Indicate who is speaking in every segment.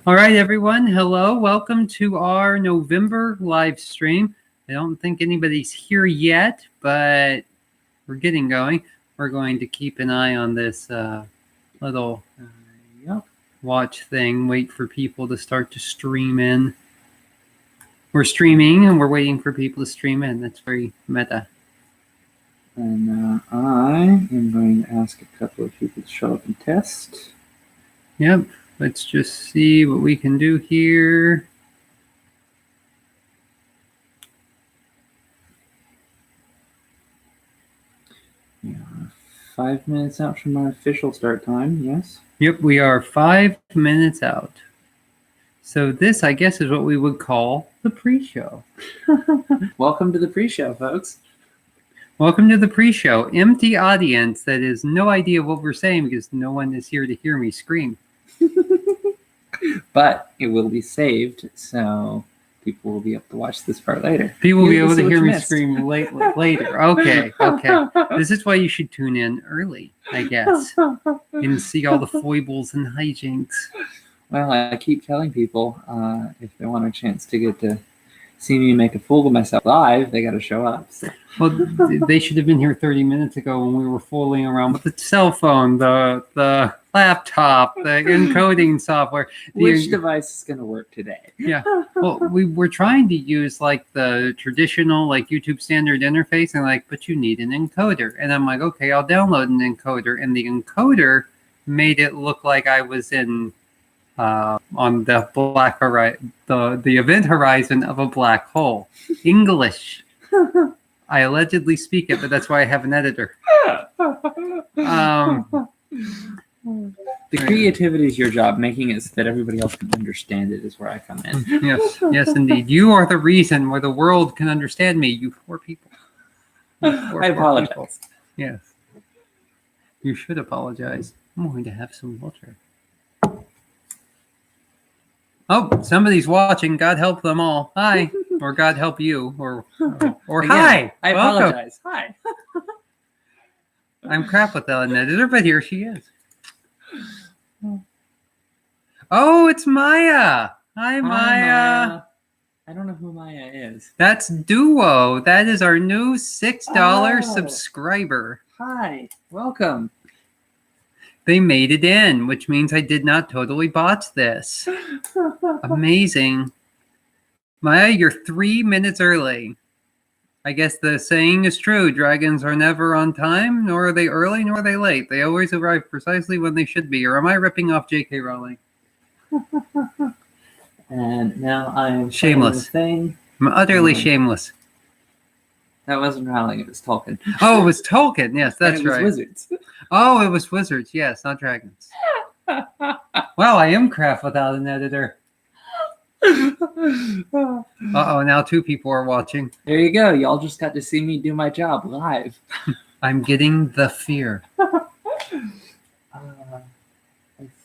Speaker 1: All right, everyone. Hello. Welcome to our November live stream. I don't think anybody's here yet, but we're getting going. We're going to keep an eye on this little watch thing, wait for people to start to stream in. We're streaming and we're waiting for people to stream in. That's very meta.
Speaker 2: And I am going to ask a couple of people to show up and test.
Speaker 1: Yep. Let's just see what we can do here.
Speaker 2: Yeah, 5 minutes out from our official start time, yes?
Speaker 1: Yep, we are 5 minutes out. So this, I guess, is what we would call the pre-show.
Speaker 2: Welcome to the pre-show, folks.
Speaker 1: Welcome to the pre-show. Empty audience that has no idea what we're saying because no one is here to hear me scream.
Speaker 2: But it will be saved, so people will be able to watch this part later.
Speaker 1: People will be able to hear me scream later. Okay. This is why you should tune in early, I guess. And see all the foibles and hijinks.
Speaker 2: Well, I keep telling people if they want a chance to get to see me make a fool of myself live, they got to show up. So.
Speaker 1: Well, they should have been here 30 minutes ago when we were fooling around with the cell phone, the laptop, the encoding software.
Speaker 2: Which device is going to work today?
Speaker 1: Yeah. Well, we were trying to use like the traditional like YouTube standard interface and but you need an encoder. And I'm like, okay, I'll download an encoder. And the encoder made it look like I was in on the black horizon, the event horizon of a black hole. English. I allegedly speak it, but that's why I have an editor.
Speaker 2: The creativity is your job. Making it so that everybody else can understand it is where I come in.
Speaker 1: Yes, indeed. You are the reason where the world can understand me, you poor people.
Speaker 2: I apologize.
Speaker 1: People. Yes. You should apologize. I'm going to have some water. Oh, somebody's watching. God help them all. Hi. Or God help you. Or
Speaker 2: Again,
Speaker 1: hi.
Speaker 2: I
Speaker 1: Welcome.
Speaker 2: apologize. Hi.
Speaker 1: I'm crap without an editor, but here she is. Oh, it's Maya. Hi, Maya.
Speaker 2: I don't know who Maya is.
Speaker 1: That's Duo. That is our new $6 subscriber.
Speaker 2: Hi. Welcome.
Speaker 1: They made it in, which means I did not totally botch this. Amazing. Maya, you're 3 minutes early. I guess the saying is true. Dragons are never on time, nor are they early, nor are they late. They always arrive precisely when they should be. Or am I ripping off J.K. Rowling?
Speaker 2: And now I am
Speaker 1: shameless.
Speaker 2: Thing.
Speaker 1: I'm utterly shameless.
Speaker 2: That wasn't Rowling, it was Tolkien.
Speaker 1: Oh, it was Tolkien. Yes, that's right.
Speaker 2: It was Wizards.
Speaker 1: Oh, it was Wizards. Yes, not dragons. Well, I am craft without an editor. Uh-oh, now 2 people are watching.
Speaker 2: There you go. Y'all just got to see me do my job live.
Speaker 1: I'm getting the fear.
Speaker 2: Let's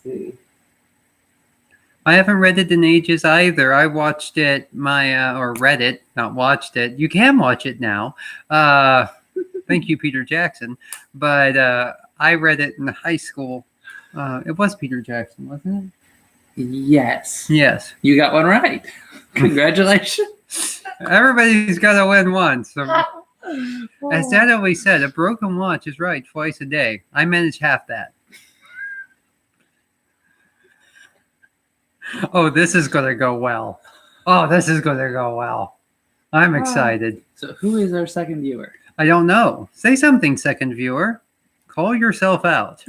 Speaker 2: see.
Speaker 1: I haven't read it in ages either. I watched it, or read it, not watched it. You can watch it now. Thank you, Peter Jackson. But I read it in high school. It was Peter Jackson, wasn't it?
Speaker 2: Yes.
Speaker 1: Yes.
Speaker 2: You got one right. Congratulations.
Speaker 1: Everybody's got to win once. So, as Dad always said, a broken watch is right twice a day. I manage half that. Oh, this is going to go well. Oh, this is going to go well. I'm excited.
Speaker 2: So who is our second viewer?
Speaker 1: I don't know. Say something, second viewer. Call yourself out.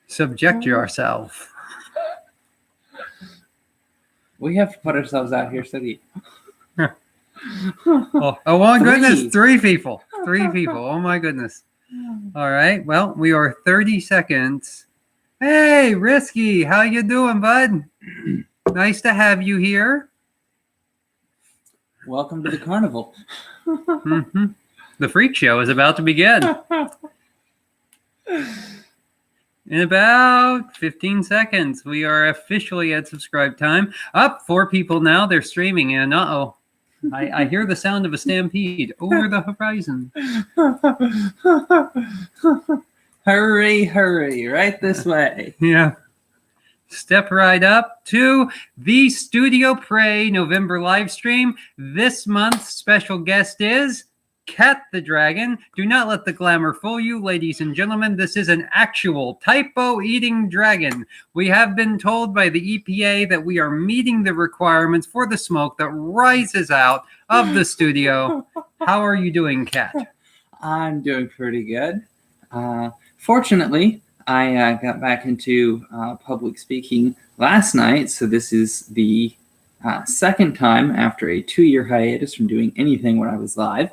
Speaker 1: Subject yourself.
Speaker 2: We have to put ourselves out here so that
Speaker 1: Oh my goodness. 3 people. 3 people. Oh my goodness. All right. Well, we are 30 seconds. Hey, Risky. How you doing, bud? Nice to have you here.
Speaker 2: Welcome to the carnival.
Speaker 1: Mm-hmm. The freak show is about to begin. In about 15 seconds, we are officially at subscribe time. Up 4 people now. They're streaming, and I hear the sound of a stampede over the horizon.
Speaker 2: Hurry, hurry, right this way.
Speaker 1: Yeah. step right up to the Studio Prey November live stream. This month's special guest is Cat the Dragon. Do not let the glamour fool you, ladies and gentlemen. This is an actual typo-eating dragon. We have been told by the EPA that we are meeting the requirements for the smoke that rises out of the studio. How are you doing, Cat?
Speaker 2: I'm doing pretty good. Fortunately, I got back into public speaking last night, so this is the second time after a 2-year hiatus from doing anything when I was live.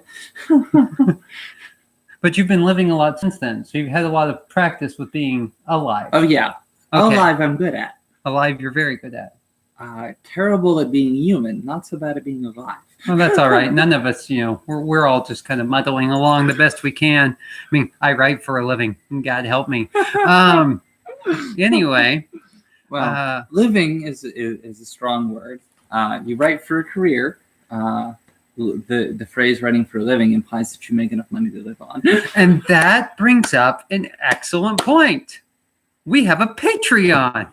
Speaker 1: But you've been living a lot since then, so you've had a lot of practice with being alive.
Speaker 2: Oh, yeah.
Speaker 1: Okay.
Speaker 2: Alive, I'm good at.
Speaker 1: Alive, you're very good at.
Speaker 2: Terrible at being human, not so bad at being alive.
Speaker 1: Well, that's all right. None of us, we're all just kind of muddling along the best we can. I mean, I write for a living. God help me. Anyway.
Speaker 2: Well, living is a strong word. You write for a career. The phrase "writing for a living" implies that you make enough money to live on.
Speaker 1: And that brings up an excellent point. We have a Patreon.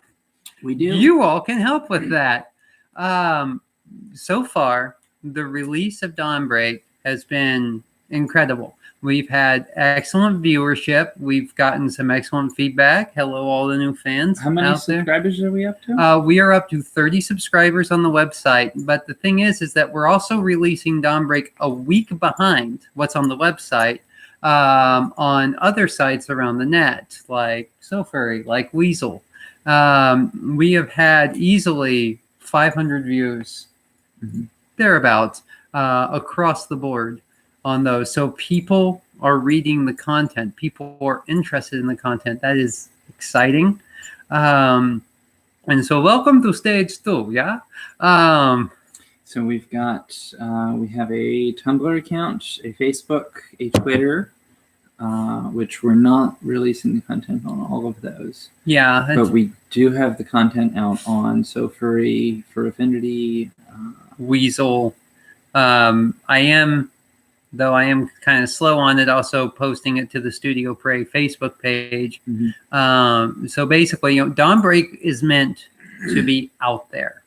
Speaker 2: We do.
Speaker 1: You all can help with that. So far, the release of Dawnbreak has been incredible. We've had excellent viewership. We've gotten some excellent feedback. Hello, all the new fans.
Speaker 2: How many subscribers are we up to?
Speaker 1: We are up to 30 subscribers on the website. But the thing is that we're also releasing Dawnbreak a week behind what's on the website on other sites around the net, like SoFurry, like Weasel. We have had easily 500 views, thereabouts, across the board on those. So people are reading the content. People are interested in the content. That is exciting. And so welcome to stage 2, yeah?
Speaker 2: So we've got, we have a Tumblr account, a Facebook, a Twitter, which we're not releasing the content on all of those.
Speaker 1: Yeah.
Speaker 2: But we do have the content out on SoFurry, Fur Affinity,
Speaker 1: Weasel. I am kind of slow on it, also posting it to the Studio Prey Facebook page. So basically, Dawnbreak is meant to be out there.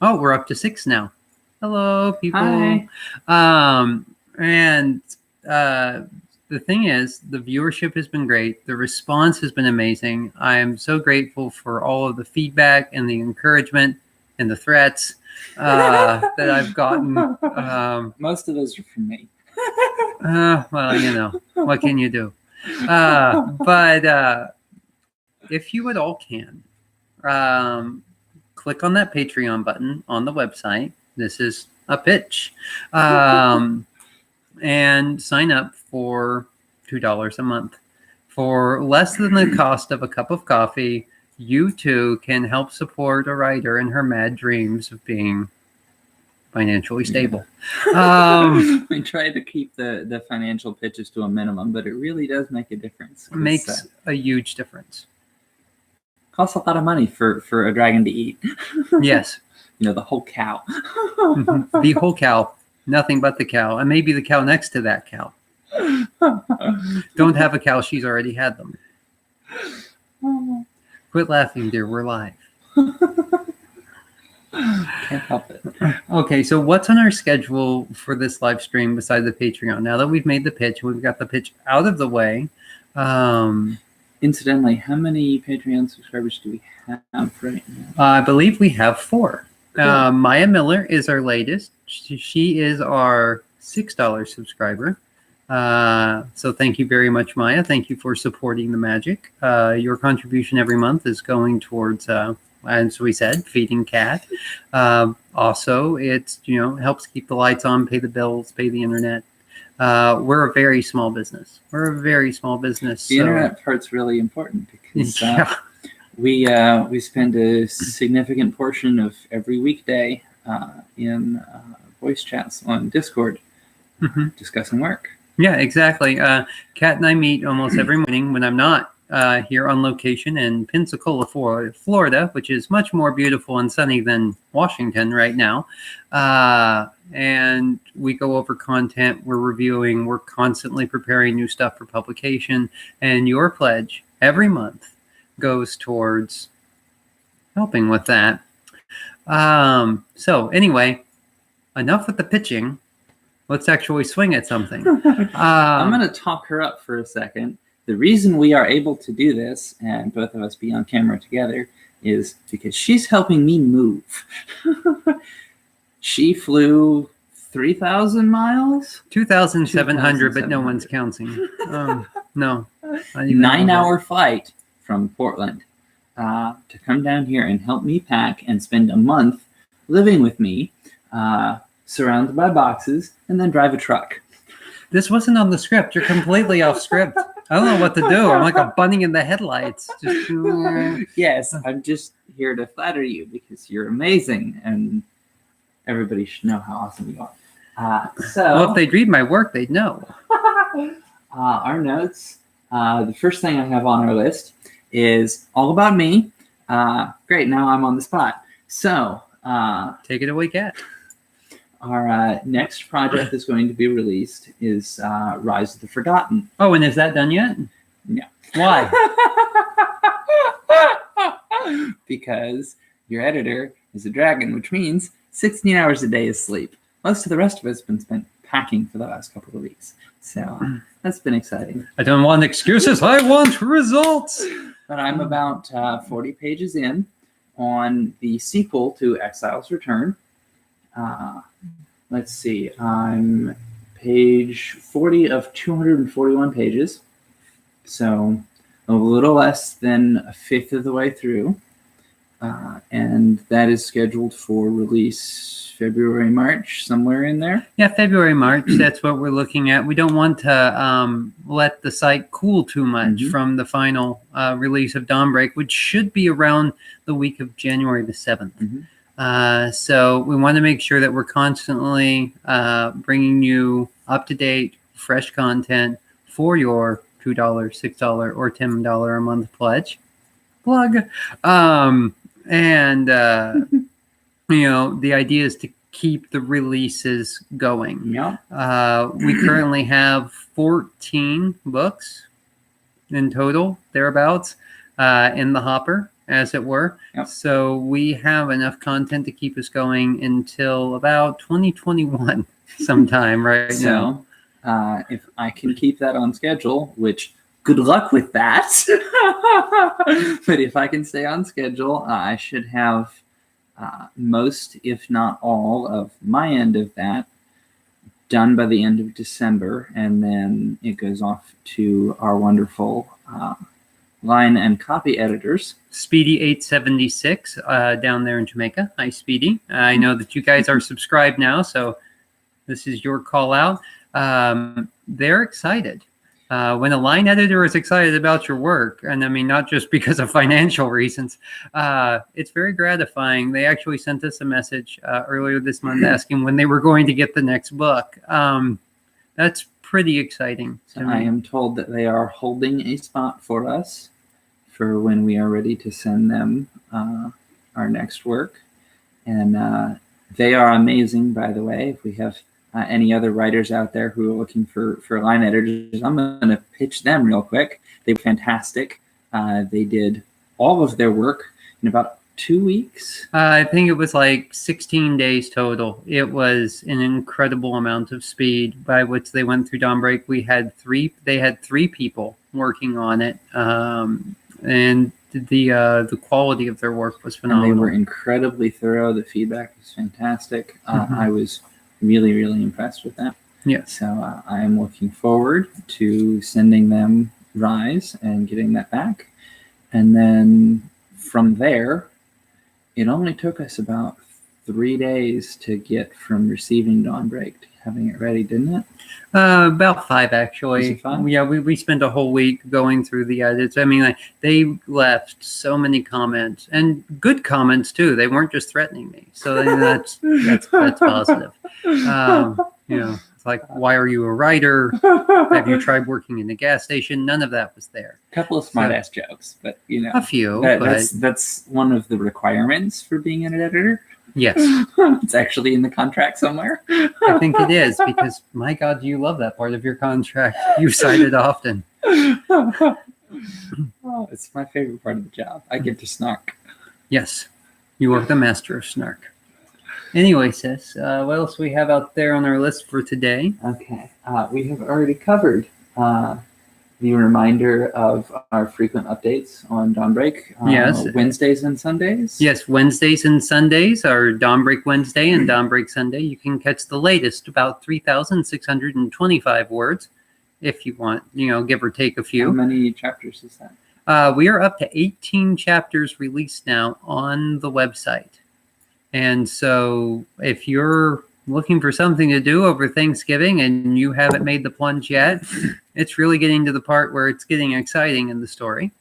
Speaker 1: Oh, we're up to 6 now. Hello, people.
Speaker 2: Hi.
Speaker 1: And the thing is, the viewership has been great. The response has been amazing. I am so grateful for all of the feedback and the encouragement and the threats that I've gotten.
Speaker 2: Most of those are from me.
Speaker 1: Well, what can you do? But if you at all can, click on that Patreon button on the website. This is a pitch. And sign up for $2 a month. For less than the cost of a cup of coffee, you too can help support a writer in her mad dreams of being financially stable.
Speaker 2: We try to keep the financial pitches to a minimum, but it really does make a difference.
Speaker 1: It makes a huge difference.
Speaker 2: Costs a lot of money for a dragon to eat.
Speaker 1: Yes.
Speaker 2: The whole cow.
Speaker 1: The whole cow. Nothing but the cow. And maybe the cow next to that cow. Don't have a cow. She's already had them. Quit laughing, dear. We're live.
Speaker 2: Can't help it.
Speaker 1: Okay, so what's on our schedule for this live stream besides the Patreon? Now that we've made the pitch, we've got the pitch out of the way.
Speaker 2: Incidentally, how many Patreon subscribers do we have right now?
Speaker 1: I believe we have 4.
Speaker 2: Cool.
Speaker 1: Maya Miller is our latest. She is our $6 subscriber. So thank you very much, Maya. Thank you for supporting the magic. Your contribution every month is going towards, as we said, feeding Cat. Also, it's helps keep the lights on, pay the bills, pay the internet. We're a very small business.
Speaker 2: The internet part's really important because
Speaker 1: yeah.
Speaker 2: we spend a significant portion of every weekday in voice chats on Discord discussing work.
Speaker 1: Yeah, exactly. Kat and I meet almost every morning when I'm not here on location in Pensacola, Florida, which is much more beautiful and sunny than Washington right now. And we go over content, we're reviewing, we're constantly preparing new stuff for publication. And your pledge every month goes towards helping with that. So anyway, enough with the pitching. Let's actually swing at something.
Speaker 2: I'm going to talk her up for a second. The reason we are able to do this and both of us be on camera together is because she's helping me move. She flew 3,000 miles?
Speaker 1: 2,700, but no one's counting. No.
Speaker 2: 9-hour flight from Portland to come down here and help me pack and spend a month living with me, surrounded by boxes, and then drive a truck.
Speaker 1: This wasn't on the script. You're completely off script. I don't know what to do. I'm like a bunny in the headlights. Just
Speaker 2: Yes, I'm just here to flatter you because you're amazing and everybody should know how awesome you are.
Speaker 1: Well, if they'd read my work, they'd know.
Speaker 2: Our notes. The first thing I have on our list is all about me. Great, now I'm on the spot. So,
Speaker 1: take it away, Kat.
Speaker 2: Our next project that's going to be released is Rise of the Forgotten.
Speaker 1: Oh, and is that done yet?
Speaker 2: No.
Speaker 1: Why?
Speaker 2: Because your editor is a dragon, which means 16 hours a day is sleep. Most of the rest of it's been spent packing for the last couple of weeks. So that's been exciting.
Speaker 1: I don't want excuses. I want results.
Speaker 2: But I'm about 40 pages in on the sequel to Exile's Return. Let's see. I'm page 40 of 241 pages. So a little less than a fifth of the way through. And that is scheduled for release February, March, somewhere in there.
Speaker 1: Yeah, February, March. That's what we're looking at. We don't want to let the site cool too much from the final release of Dawnbreak, which should be around the week of January the 7th. So we want to make sure that we're constantly bringing you up-to-date, fresh content for your $2, $6, or $10 a month pledge. Plug. You know, the idea is to keep the releases going.
Speaker 2: Yeah.
Speaker 1: We currently have 14 books in total, thereabouts, in the hopper, as it were.
Speaker 2: Yep.
Speaker 1: So we have enough content to keep us going until about 2021 sometime right now.
Speaker 2: If I can keep that on schedule, which good luck with that. But if I can stay on schedule, I should have most, if not all, of my end of that done by the end of December. And then it goes off to our wonderful line and copy editors.
Speaker 1: Speedy 876 down there in Jamaica. Hi, Speedy. I know that you guys are subscribed now, so this is your call out. They're excited. When a line editor is excited about your work, and I mean, not just because of financial reasons, it's very gratifying. They actually sent us a message earlier this month asking when they were going to get the next book. That's pretty exciting.
Speaker 2: So I am told that they are holding a spot for us for when we are ready to send them our next work. And they are amazing, by the way. If we have any other writers out there who are looking for line editors, I'm going to pitch them real quick. They were fantastic. They did all of their work in about 2 weeks.
Speaker 1: I think it was like 16 days total. It was an incredible amount of speed by which they went through Dawnbreak. They had three people working on it, and the quality of their work was phenomenal.
Speaker 2: And they were incredibly thorough. The feedback was fantastic. I was really, really impressed with that.
Speaker 1: Yeah.
Speaker 2: So I am looking forward to sending them Rise and getting that back. And then from there, it only took us about 3 days to get from receiving Dawnbreak to having it ready, didn't it?
Speaker 1: About 5, actually.
Speaker 2: Was it 5?
Speaker 1: Yeah, we spent a whole week going through the edits. I mean, they left so many comments, and good comments too. They weren't just threatening me, so that's positive. It's like, why are you a writer? Have you tried working in a gas station? None of that was there.
Speaker 2: A couple of smart-ass jokes, but
Speaker 1: a few.
Speaker 2: That's one of the requirements for being an editor.
Speaker 1: Yes.
Speaker 2: It's actually in the contract somewhere.
Speaker 1: I think it is, because my God, do you love that part of your contract? You cite it often.
Speaker 2: Oh, it's my favorite part of the job. I get to snark.
Speaker 1: Yes, you are the master of snark. Anyway, sis, what else we have out there on our list for today?
Speaker 2: Okay. We have already covered the reminder of our frequent updates on Dawnbreak.
Speaker 1: Yes.
Speaker 2: Wednesdays and Sundays.
Speaker 1: Yes, Wednesdays and Sundays are Dawnbreak Wednesday and Dawnbreak Sunday. You can catch the latest, about 3,625 words, if you want, give or take a few.
Speaker 2: How many chapters is that?
Speaker 1: We are up to 18 chapters released now on the website. And so if you're looking for something to do over Thanksgiving and you haven't made the plunge yet, it's really getting to the part where it's getting exciting in the story.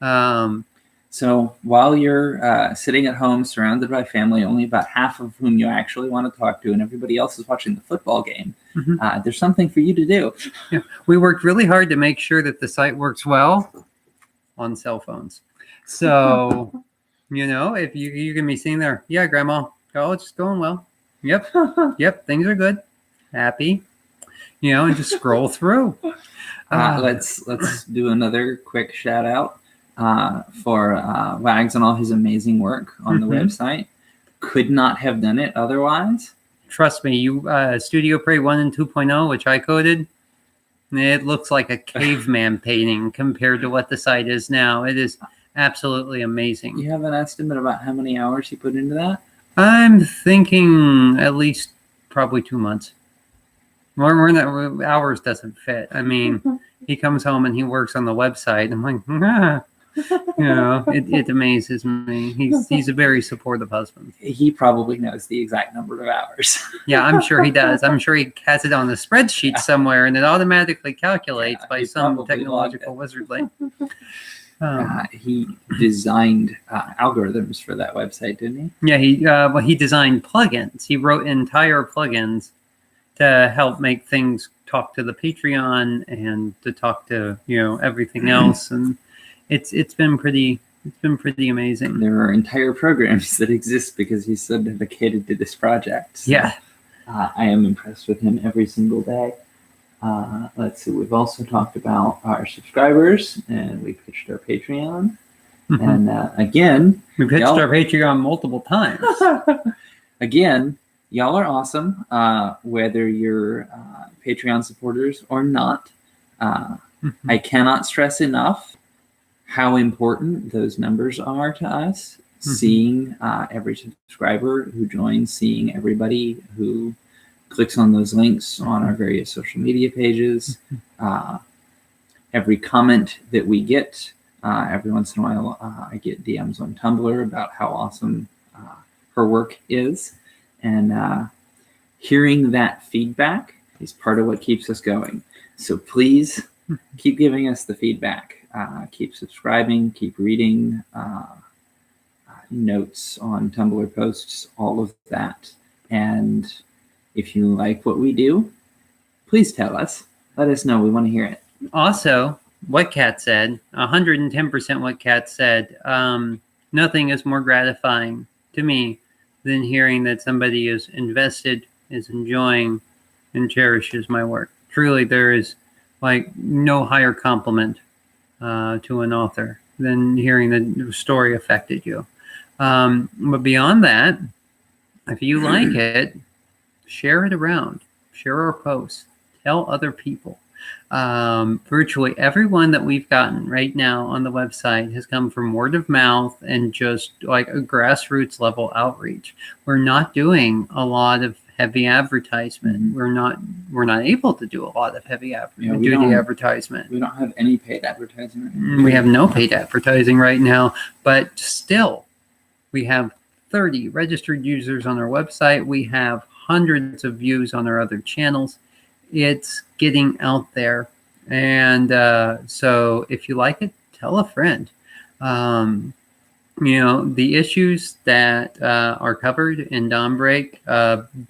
Speaker 2: So while you're sitting at home surrounded by family, only about half of whom you actually want to talk to, and everybody else is watching the football game, there's something for you to do.
Speaker 1: Yeah. We worked really hard to make sure that the site works well on cell phones. So, if you can be sitting there, yeah, Grandma, college is going well. Yep, things are good. Happy, and just scroll through.
Speaker 2: Let's do another quick shout out for Wags and all his amazing work on the website. Could not have done it otherwise.
Speaker 1: Trust me, Studio Prey 1 and 2.0, which I coded, it looks like a caveman painting compared to what the site is now. It is absolutely amazing.
Speaker 2: You have an estimate about how many hours he put into that?
Speaker 1: I'm thinking at least probably 2 months. More than hours doesn't fit. I mean, he comes home and he works on the website. I'm like, it amazes me. He's a very supportive husband.
Speaker 2: He probably knows the exact number of hours.
Speaker 1: Yeah, I'm sure he does. I'm sure he has it on the spreadsheet somewhere, and it automatically calculates by some technological wizardly.
Speaker 2: He designed algorithms for that website, didn't he?
Speaker 1: Yeah, he designed plugins. He wrote entire plugins to help make things talk to the Patreon and to talk to everything else, and it's been pretty amazing.
Speaker 2: There are entire programs that exist because he's so dedicated to this project. So,
Speaker 1: yeah,
Speaker 2: I am impressed with him every single day. Let's see. We've also talked about our subscribers, and we pitched our Patreon. And again,
Speaker 1: we pitched our Patreon multiple times.
Speaker 2: Again, y'all are awesome, whether you're Patreon supporters or not. I cannot stress enough how important those numbers are to us. Seeing every subscriber who joins, seeing everybody who clicks on those links on our various social media pages, every comment that we get. Every once in a while, I get DMs on Tumblr about how awesome her work is. And hearing that feedback is part of what keeps us going. So please keep giving us the feedback. Keep subscribing, keep reading notes on Tumblr posts, all of that. And if you like what we do, please tell us. Let us know. We want to hear it.
Speaker 1: Also, what Kat said, 110% what Kat said. Nothing is more gratifying to me than hearing that somebody is invested, is enjoying, and cherishes my work. Truly, there is no higher compliment to an author than hearing that the story affected you. But beyond that, if you like it, share it around. Share our posts. Tell other people. Virtually everyone that we've gotten right now on the website has come from word of mouth and just a grassroots level outreach. We're not doing a lot of heavy advertisement. We're not able to do a lot of heavy advertisement.
Speaker 2: We don't have any paid advertising right now.
Speaker 1: We have no paid advertising right now, but still, we have 30 registered users on our website. We have hundreds of views on our other channels. It's getting out there. And so if you like it, tell a friend. The issues that are covered in Dawnbreak,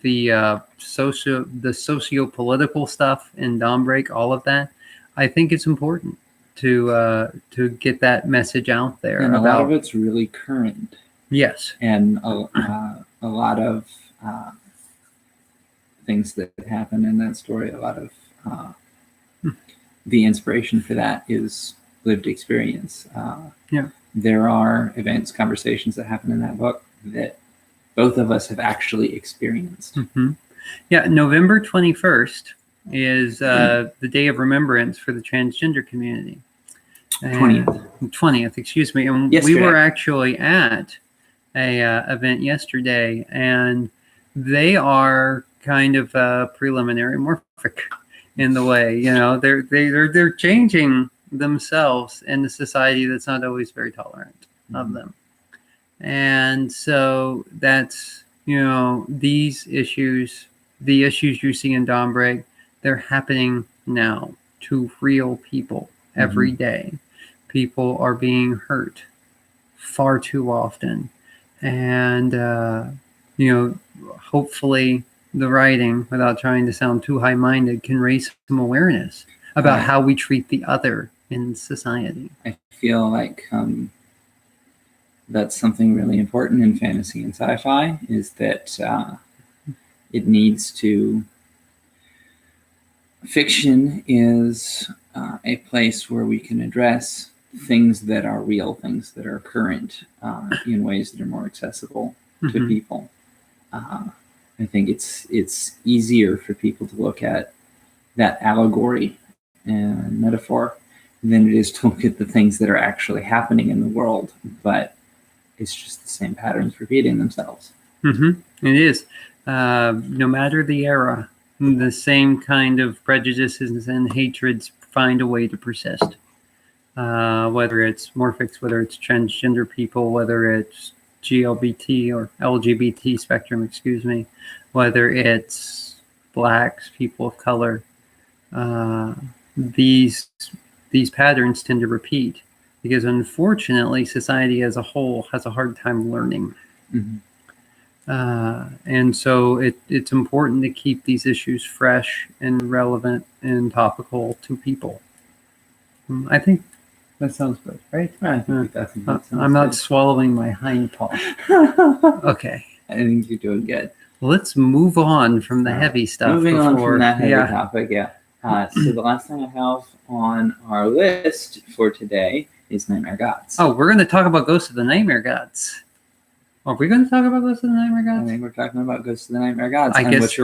Speaker 1: the socio-political stuff in Dawnbreak, all of that, I think it's important to get that message out there.
Speaker 2: And a lot of it's really current.
Speaker 1: Yes.
Speaker 2: And a lot of things that happen in that story, a lot of the inspiration for that is lived experience. there are events, conversations that happen in that book that both of us have actually experienced.
Speaker 1: Mm-hmm. Yeah, November 21st is the day of remembrance for the transgender community.
Speaker 2: 20th.
Speaker 1: 20th, excuse me. And
Speaker 2: Yesterday.
Speaker 1: we were actually at a event yesterday, and they are kind of preliminary morphic in the way, you know, they're changing themselves in a society that's not always very tolerant of them. And so that's, you know, these issues, the issues you see in Dawnbreak, they're happening now to real people every day. People are being hurt far too often. And, you know, hopefully the writing, without trying to sound too high-minded, can raise some awareness about how we treat the other in society.
Speaker 2: I feel like that's something really important in fantasy and sci-fi, is that it needs to... Fiction is a place where we can address things that are real, things that are current, in ways that are more accessible to people. I think it's easier for people to look at that allegory and metaphor than it is to look at the things that are actually happening in the world, but it's just the same patterns repeating themselves.
Speaker 1: It is. No matter the era, the same kind of prejudices and hatreds find a way to persist. Whether it's morphics, whether it's transgender people, whether it's GLBT or LGBT spectrum, excuse me, whether it's blacks, people of color, these patterns tend to repeat because unfortunately society as a whole has a hard time learning. And so it's important to keep these issues fresh and relevant and topical to people. I think that sounds good, right?
Speaker 2: I think that sounds
Speaker 1: I'm not
Speaker 2: good.
Speaker 1: swallowing my hind paw. Okay.
Speaker 2: I think you're doing good.
Speaker 1: Let's move on from the heavy stuff.
Speaker 2: Moving on from that heavy
Speaker 1: yeah.
Speaker 2: topic, so the last thing I have on our list for today is Nightmare Gods.
Speaker 1: Oh, we're going to talk about Ghosts of the Nightmare Gods. Are we going to talk about Ghosts of the Nightmare
Speaker 2: I
Speaker 1: Gods?
Speaker 2: think we're talking about Ghosts of the Nightmare Gods.
Speaker 1: I
Speaker 2: and
Speaker 1: guess-
Speaker 2: what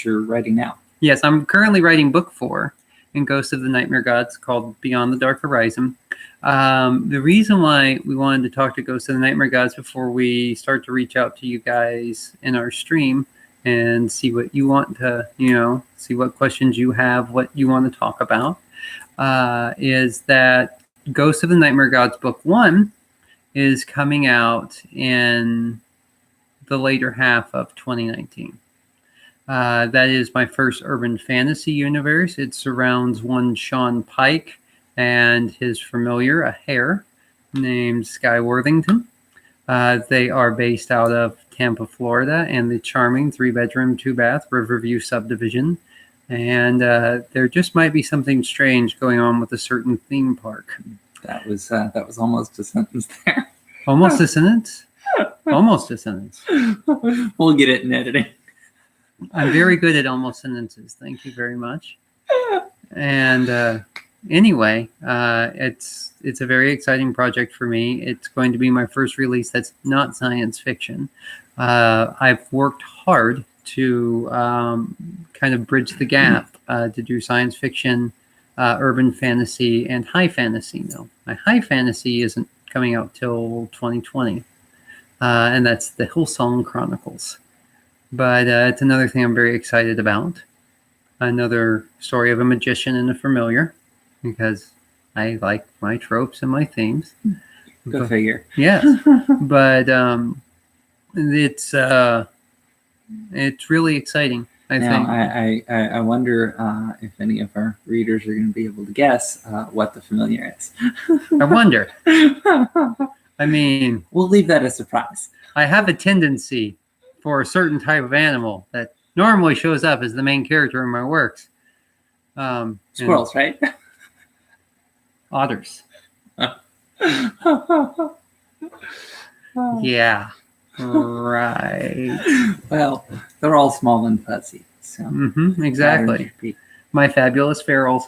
Speaker 2: you're writing now.
Speaker 1: Yes, I'm currently writing book 4 in Ghosts of the Nightmare Gods called Beyond the Dark Horizon. The reason why we wanted to talk to Ghosts of the Nightmare Gods before we start to reach out to you guys in our stream and see what you want to, you know, see what questions you have, what you want to talk about, is that Ghosts of the Nightmare Gods book 1 is coming out in the later half of 2019. That is my first urban fantasy universe. It surrounds one Sean Pike and his familiar, a hare named Sky Worthington. They are based out of Tampa, Florida, and the charming 3-bedroom, 2-bath Riverview subdivision. And there just might be something strange going on with a certain theme park.
Speaker 2: That was almost a sentence there.
Speaker 1: Almost a sentence? Almost a sentence.
Speaker 2: We'll get it in editing.
Speaker 1: I'm very good at almost sentences. Thank you very much. And anyway, it's a very exciting project for me. It's going to be my first release that's not science fiction. I've worked hard to kind of bridge the gap to do science fiction, urban fantasy, and high fantasy now. My high fantasy isn't coming out till 2020, and that's the Hillsong Chronicles. But it's another thing I'm very excited about. Another story of a magician and a familiar, because I like my tropes and my themes.
Speaker 2: Go figure.
Speaker 1: Yes, but it's really exciting. I think.
Speaker 2: I wonder if any of our readers are going to be able to guess what the familiar is.
Speaker 1: I wonder. I mean,
Speaker 2: We'll leave that a surprise.
Speaker 1: I have a tendency for a certain type of animal that normally shows up as the main character in my works.
Speaker 2: Squirrels, right?
Speaker 1: Otters. Yeah. Right.
Speaker 2: Well, they're all small and fuzzy. So
Speaker 1: Exactly. My fabulous ferals.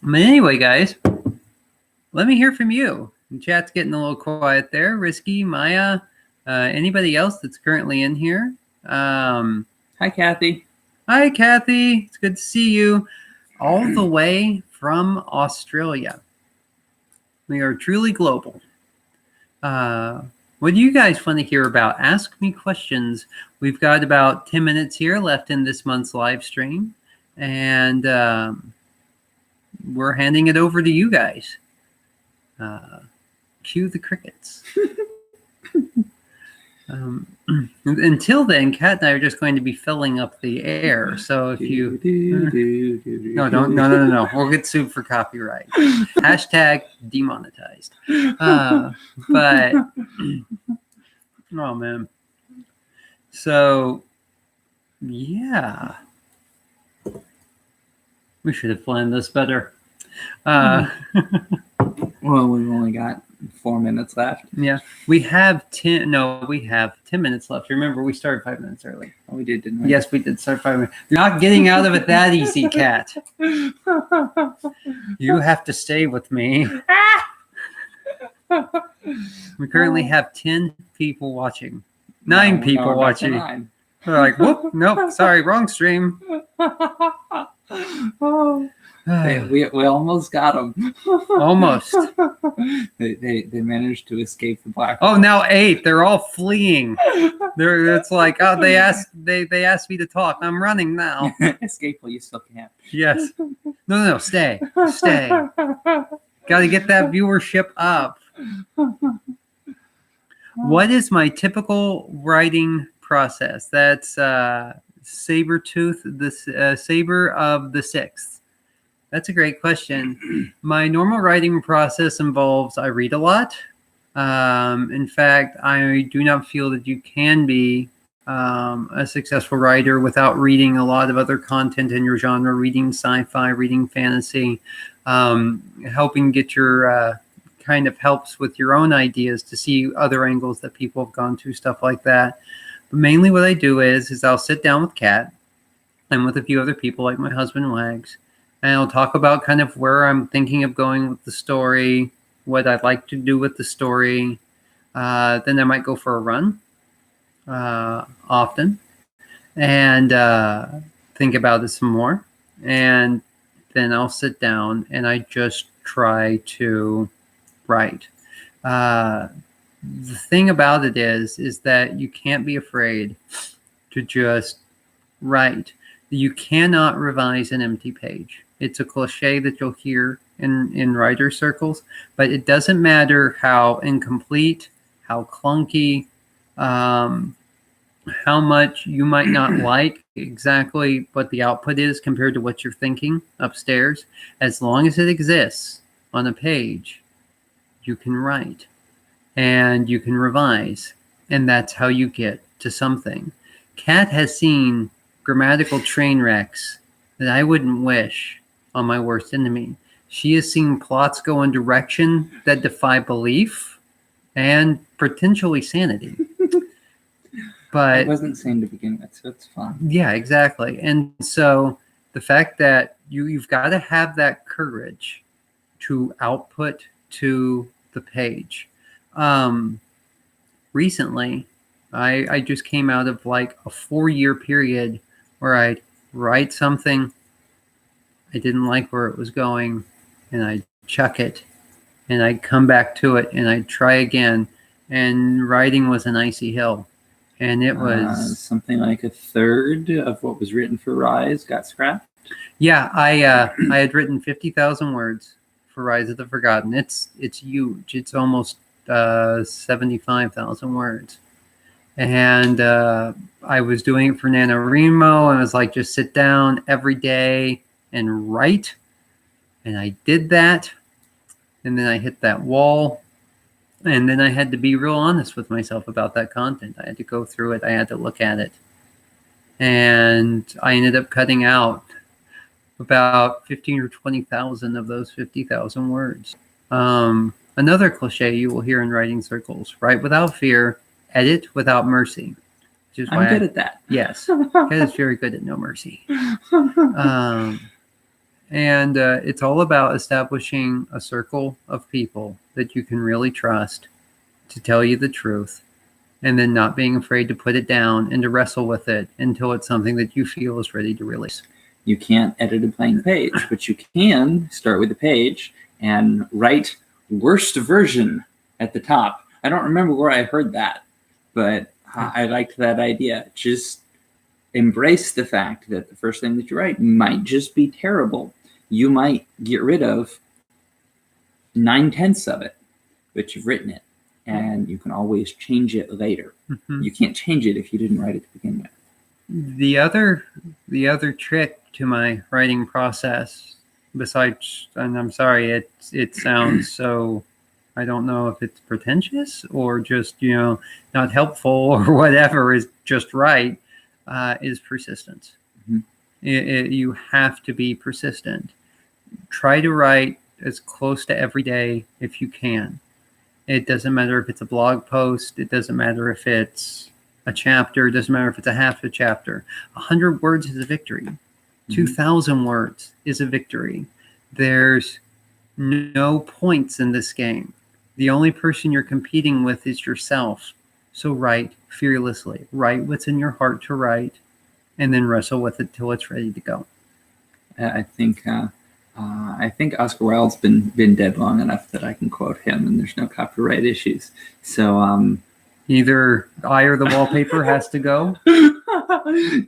Speaker 1: But anyway, guys, let me hear from you. The chat's getting a little quiet there. Risky, Maya, anybody else that's currently in here?
Speaker 2: Hi, Kathy.
Speaker 1: Hi, Kathy. It's good to see you. All the way from Australia. We are truly global. What do you guys want to hear about? Ask me questions. We've got about 10 minutes here left in this month's live stream. And we're handing it over to you guys. Cue the crickets. Until then, Kat and I are just going to be filling up the air. So if you no, we'll get sued for copyright. Hashtag demonetized. But oh man. So yeah, we should have planned this better.
Speaker 2: Well, we've only got 4 minutes left.
Speaker 1: Yeah, we have 10 minutes left. Remember, we started 5 minutes early.
Speaker 2: Oh, we did, didn't we?
Speaker 1: Yes, we did start 5 minutes. You're not getting out of it that easy, Kat. You have to stay with me. We currently have 10 people watching. 9 people watching. 9. We're like, whoop, nope, sorry, wrong stream.
Speaker 2: We almost got them.
Speaker 1: Almost.
Speaker 2: They managed to escape the black.
Speaker 1: Oh, now 8. They're all fleeing. It's like, oh, they asked me to talk. I'm running now.
Speaker 2: Escape while you still can.
Speaker 1: Yes. No, stay. Got to get that viewership up. What is my typical writing process? That's Sabertooth, the Saber of the Sixth. That's a great question. My normal writing process involves I read a lot. In fact, I do not feel that you can be a successful writer without reading a lot of other content in your genre, reading sci-fi, reading fantasy, helping get your kind of helps with your own ideas to see other angles that people have gone to, stuff like that. But mainly what I do is I'll sit down with Kat and with a few other people like my husband Wags, and I'll talk about kind of where I'm thinking of going with the story, what I'd like to do with the story. Then I might go for a run often and think about it some more. And then I'll sit down and I just try to write. The thing about it is that you can't be afraid to just write. You cannot revise an empty page. It's a cliche that you'll hear in writer circles, but it doesn't matter how incomplete, how clunky, how much you might not like exactly what the output is compared to what you're thinking upstairs. As long as it exists on a page, you can write and you can revise, and that's how you get to something. Kat has seen grammatical train wrecks that I wouldn't wish on my worst enemy. She has seen plots go in direction that defy belief and potentially sanity. But
Speaker 2: I wasn't sane to begin with, so it's fun.
Speaker 1: Yeah, exactly. And so the fact that you've got to have that courage to output to the page. Recently, I just came out of like a 4-year period where I'd write something, I didn't like where it was going, and I'd chuck it, and I'd come back to it, and I'd try again. And writing was an icy hill. And it was
Speaker 2: something like a third of what was written for Rise got scrapped.
Speaker 1: Yeah, I had written 50,000 words for Rise of the Forgotten. It's huge. It's almost 75,000 words. And I was doing it for NaNoWriMo, and I was like, just sit down every day and write. And I did that. And then I hit that wall. And then I had to be real honest with myself about that content. I had to go through it. I had to look at it. And I ended up cutting out about 15 or 20,000 of those 50,000 words. Another cliche you will hear in writing circles: write without fear, edit without mercy. Which is
Speaker 2: I'm good at that.
Speaker 1: Yes, Kat is very good at no mercy. And it's all about establishing a circle of people that you can really trust to tell you the truth, and then not being afraid to put it down and to wrestle with it until it's something that you feel is ready to release.
Speaker 2: You can't edit a blank page, but you can start with a page and write worst version at the top. I don't remember where I heard that, but I liked that idea. Just embrace the fact that the first thing that you write might just be terrible. You might get rid of 9/10 of it, but you've written it, and you can always change it later.
Speaker 1: Mm-hmm.
Speaker 2: You can't change it if you didn't write it to begin with.
Speaker 1: The other trick to my writing process, besides, and I'm sorry, it sounds so, I don't know if it's pretentious or just, not helpful or whatever, is just right, is persistence. Mm-hmm. You have to be persistent. Try to write as close to every day if you can. It doesn't matter if it's a blog post. It doesn't matter if it's a chapter. It doesn't matter if it's a half a chapter. 100 words is a victory. Mm-hmm. 2,000 words is a victory. There's no points in this game. The only person you're competing with is yourself. So write fearlessly. Write what's in your heart to write, and then wrestle with it till it's ready to go.
Speaker 2: I think Oscar Wilde's been dead long enough that I can quote him, and there's no copyright issues. So
Speaker 1: either I or the wallpaper has to go.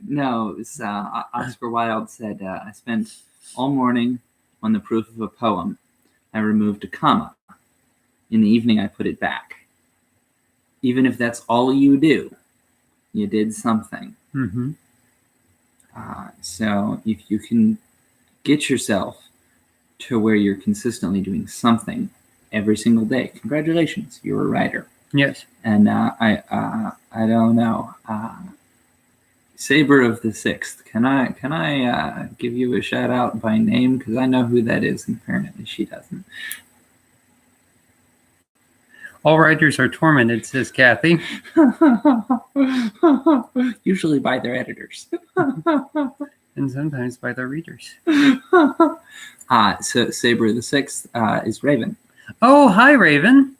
Speaker 2: No, it was, Oscar Wilde said, "I spent all morning on the proof of a poem. I removed a comma. In the evening, I put it back. Even if that's all you do, you did something."
Speaker 1: Mm-hmm.
Speaker 2: So if you can get yourself to where you're consistently doing something every single day, congratulations, you're a writer.
Speaker 1: Yes.
Speaker 2: And I don't know, Saber of the Sixth. Can I give you a shout out by name, because I know who that is, and apparently she doesn't.
Speaker 1: All writers are tormented, says Kathy.
Speaker 2: Usually by their editors.
Speaker 1: And sometimes by their readers.
Speaker 2: So Saber the Sixth is Raven.
Speaker 1: Oh, hi, Raven.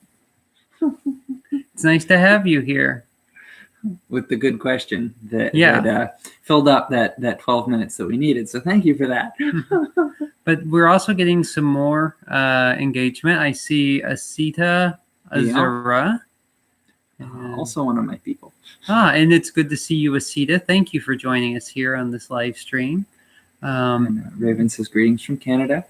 Speaker 1: It's nice to have you here.
Speaker 2: With the good question that filled up that 12 minutes that we needed. So thank you for that.
Speaker 1: But we're also getting some more engagement. I see Asita Azura.
Speaker 2: Also one of my people.
Speaker 1: And it's good to see you, Asita. Thank you for joining us here on this live stream.
Speaker 2: And Raven says, greetings from Canada.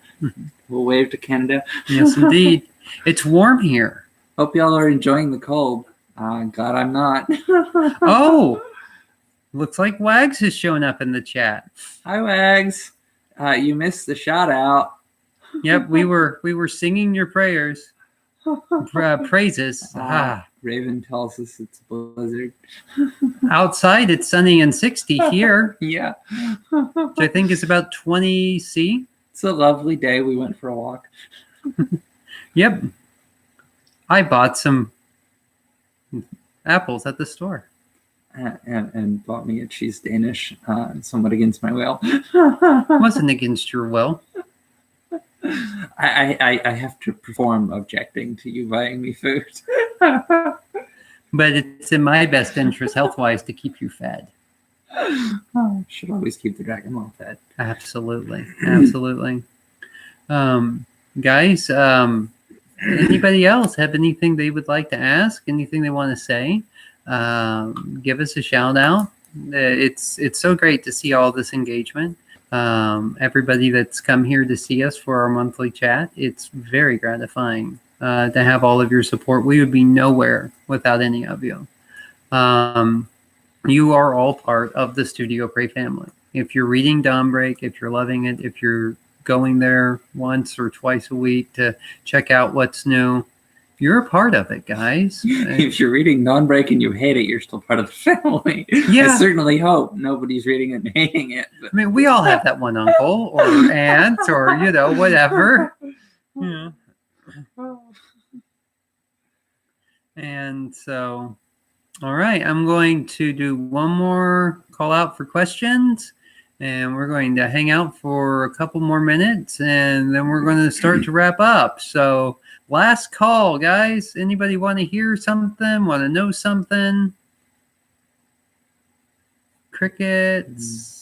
Speaker 2: We'll wave to Canada.
Speaker 1: Yes, indeed. It's warm here.
Speaker 2: Hope y'all are enjoying the cold. God, I'm not.
Speaker 1: Oh, looks like Wags has shown up in the chat.
Speaker 2: Hi, Wags. You missed the shout out.
Speaker 1: Yep, we were singing your prayers. Praises.
Speaker 2: Raven tells us it's a blizzard.
Speaker 1: Outside, it's sunny and 60 here.
Speaker 2: Yeah.
Speaker 1: Which I think is about 20 C.
Speaker 2: It's a lovely day. We went for a walk.
Speaker 1: Yep. I bought some apples at the store.
Speaker 2: And bought me a cheese Danish, somewhat against my will.
Speaker 1: Wasn't against your will.
Speaker 2: I have to perform objecting to you buying me food.
Speaker 1: But it's in my best interest, health-wise, to keep you fed.
Speaker 2: Should always keep the dragon well fed.
Speaker 1: Absolutely. Absolutely. Guys, anybody else have anything they would like to ask? Anything they want to say? Give us a shout out. It's so great to see all this engagement. Everybody that's come here to see us for our monthly chat, it's very gratifying to have all of your support. We would be nowhere without any of you. You are all part of the Studio Prey family. If you're reading Dawnbreak, if you're loving it, if you're going there once or twice a week to check out what's new, you're a part of it, guys.
Speaker 2: If you're reading Dawnbreak and you hate it, you're still part of the family.
Speaker 1: Yeah.
Speaker 2: I certainly hope nobody's reading it and hating it. But.
Speaker 1: I mean, we all have that one uncle or aunt or, whatever. Yeah. And so, all right, I'm going to do one more call out for questions. And we're going to hang out for a couple more minutes, and then we're going to start to wrap up. So last call, guys. Anybody want to hear something? Want to know something? Crickets.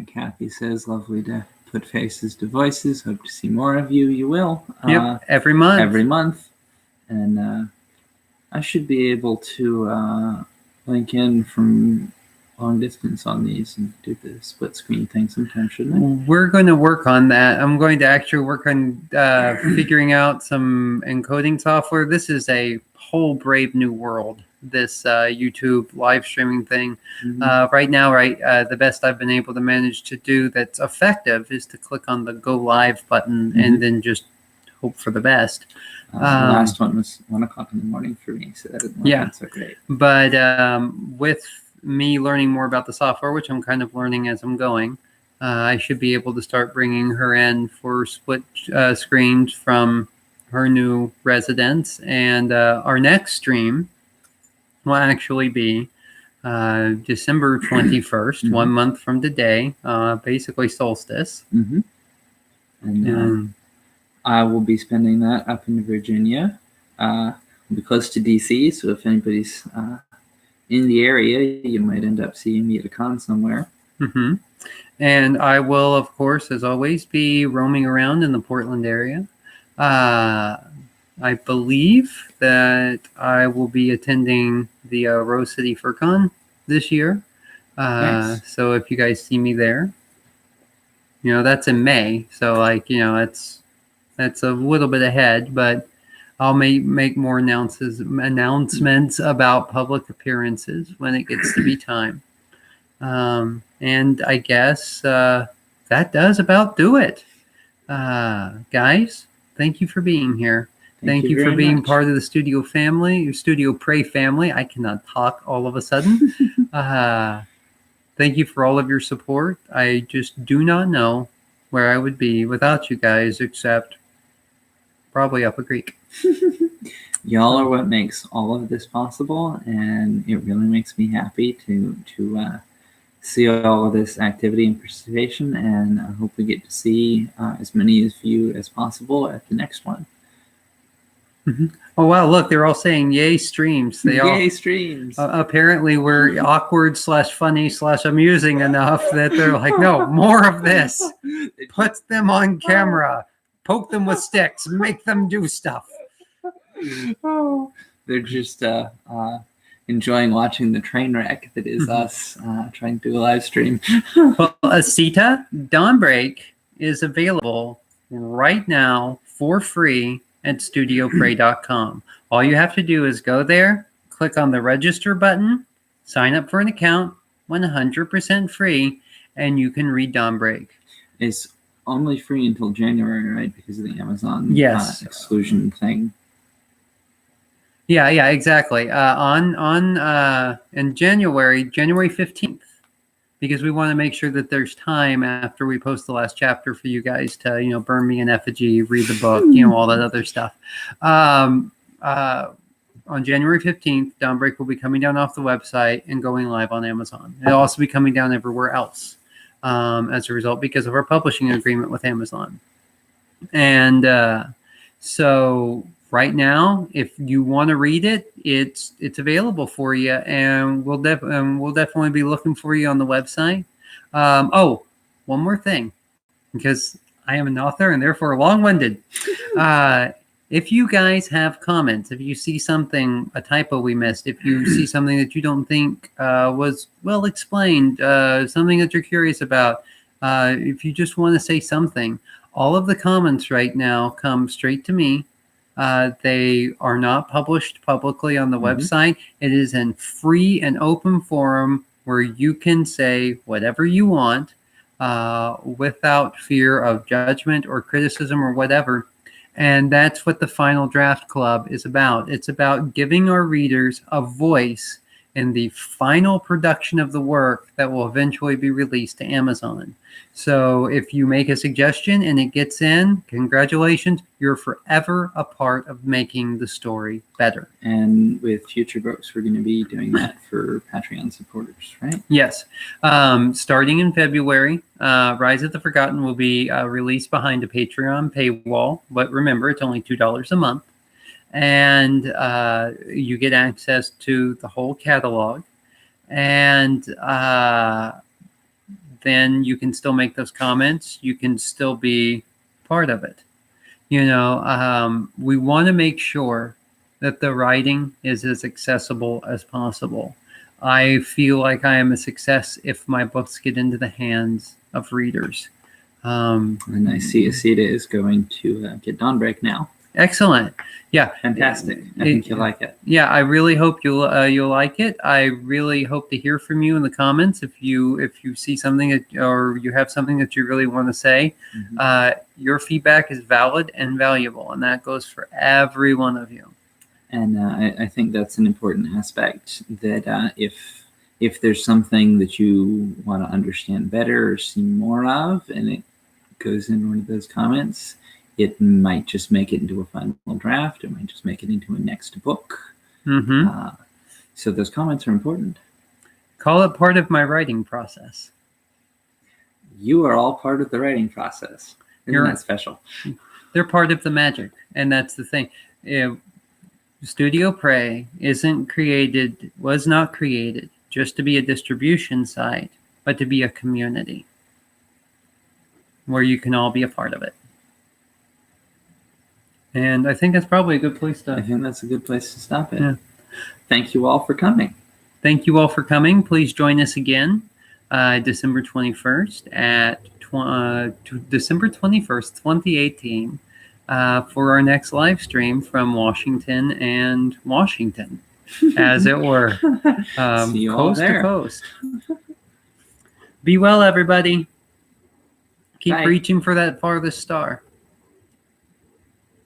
Speaker 2: Kathy says, lovely to put faces to voices. Hope to see more of you. You will.
Speaker 1: Yep, every month.
Speaker 2: Every month. And I should be able to link in from long distance on these and do the split screen thing sometime, shouldn't I?
Speaker 1: We're going to work on that. I'm going to actually work on figuring out some encoding software. This is a whole brave new world, this YouTube live streaming thing. Right now, the best I've been able to manage to do that's effective is to click on the go live button and then just hope for the best.
Speaker 2: The last one was 1 o'clock in the morning for me, so that didn't work so great.
Speaker 1: But with me learning more about the software, which I'm kind of learning as I'm going, I should be able to start bringing her in for split screens from her new residence. And our next stream will actually be December 21st, 1 month from today, basically solstice.
Speaker 2: And I will be spending that up in Virginia. We'll be close to DC, so if anybody's in the area, you might end up seeing me at a con somewhere.
Speaker 1: And I will, of course, as always, be roaming around in the Portland area. I believe that I will be attending the Rose City FurCon this year.
Speaker 2: Nice.
Speaker 1: So if you guys see me there, that's in May. So that's a little bit ahead, but I'll make more announcements about public appearances when it gets to be time. And I guess that does about do it. Guys, thank you for being here. Thank you for being part of the Studio family, Studio Pray family. I cannot talk all of a sudden. Thank you for all of your support. I just do not know where I would be without you guys, except probably up a creek.
Speaker 2: Y'all are what makes all of this possible, and it really makes me happy to see all of this activity and participation, and I hope we get to see as many of you as possible at the next one.
Speaker 1: Oh wow, look, they're all saying yay streams.
Speaker 2: Yay streams.
Speaker 1: Apparently we're awkward / funny / amusing enough that they're like, no, more of this. Put them on camera. Poke them with sticks. Make them do stuff.
Speaker 2: They're just enjoying watching the train wreck that is us trying to do a live stream.
Speaker 1: Well, Asita, Dawnbreak is available right now for free at studiopray.com. All you have to do is go there, click on the register button, sign up for an account, 100% free, and you can read Dawnbreak.
Speaker 2: It's only free until January, right? Because of the Amazon exclusion thing.
Speaker 1: Yeah, exactly. In January 15th, because we want to make sure that there's time after we post the last chapter for you guys to, burn me an effigy, read the book, all that other stuff. On January 15th, Dawnbreak will be coming down off the website and going live on Amazon. It'll also be coming down everywhere else as a result because of our publishing agreement with Amazon. And so right now, if you want to read it, it's available for you, and we'll definitely be looking for you on the website. One more thing, because I am an author and therefore long-winded. If you guys have comments, if you see something, a typo we missed, if you see something that you don't think was well explained, something that you're curious about, if you just want to say something, all of the comments right now come straight to me. They are not published publicly on the website. It is in free and open forum where you can say whatever you want without fear of judgment or criticism or whatever. And that's what the Final Draft Club is about. It's about giving our readers a voice in the final production of the work that will eventually be released to Amazon. So if you make a suggestion and it gets in, congratulations, you're forever a part of making the story better.
Speaker 2: And with future books, we're going to be doing that for Patreon supporters, right?
Speaker 1: Yes. Starting in February, Rise of the Forgotten will be released behind a Patreon paywall. But remember, it's only $2 a month. And you get access to the whole catalog. And then you can still make those comments. You can still be part of it. You know, we want to make sure that the writing is as accessible as possible. I feel like I am a success if my books get into the hands of readers.
Speaker 2: And I see Asita is going to get Dawnbreak now.
Speaker 1: Excellent. Yeah.
Speaker 2: Fantastic. I think you'll like it.
Speaker 1: Yeah, I really hope you'll like it. I really hope to hear from you in the comments if you see something that, or you have something that you really want to say.
Speaker 2: Mm-hmm.
Speaker 1: Your feedback is valid and valuable, and that goes for every one of you.
Speaker 2: And I think that's an important aspect, that if there's something that you want to understand better or see more of, and it goes in one of those comments, it might just make it into a final draft. It might just make it into a next book.
Speaker 1: Mm-hmm.
Speaker 2: So those comments are important.
Speaker 1: Call it part of my writing process.
Speaker 2: You are all part of the writing process. Isn't that special?
Speaker 1: They're part of the magic, and that's the thing. Studio Prey was not created just to be a distribution site, but to be a community where you can all be a part of it. And I think that's probably a good place to...
Speaker 2: I think that's a good place to stop it.
Speaker 1: Yeah.
Speaker 2: Thank you all for coming.
Speaker 1: Thank you all for coming. Please join us again December 21st at December 21st, 2018 for our next live stream from Washington and Washington, as it were.
Speaker 2: See you all
Speaker 1: coast
Speaker 2: there.
Speaker 1: to coast. Be well, everybody. Keep
Speaker 2: Bye.
Speaker 1: reaching for that farthest star.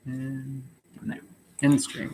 Speaker 1: And end stream.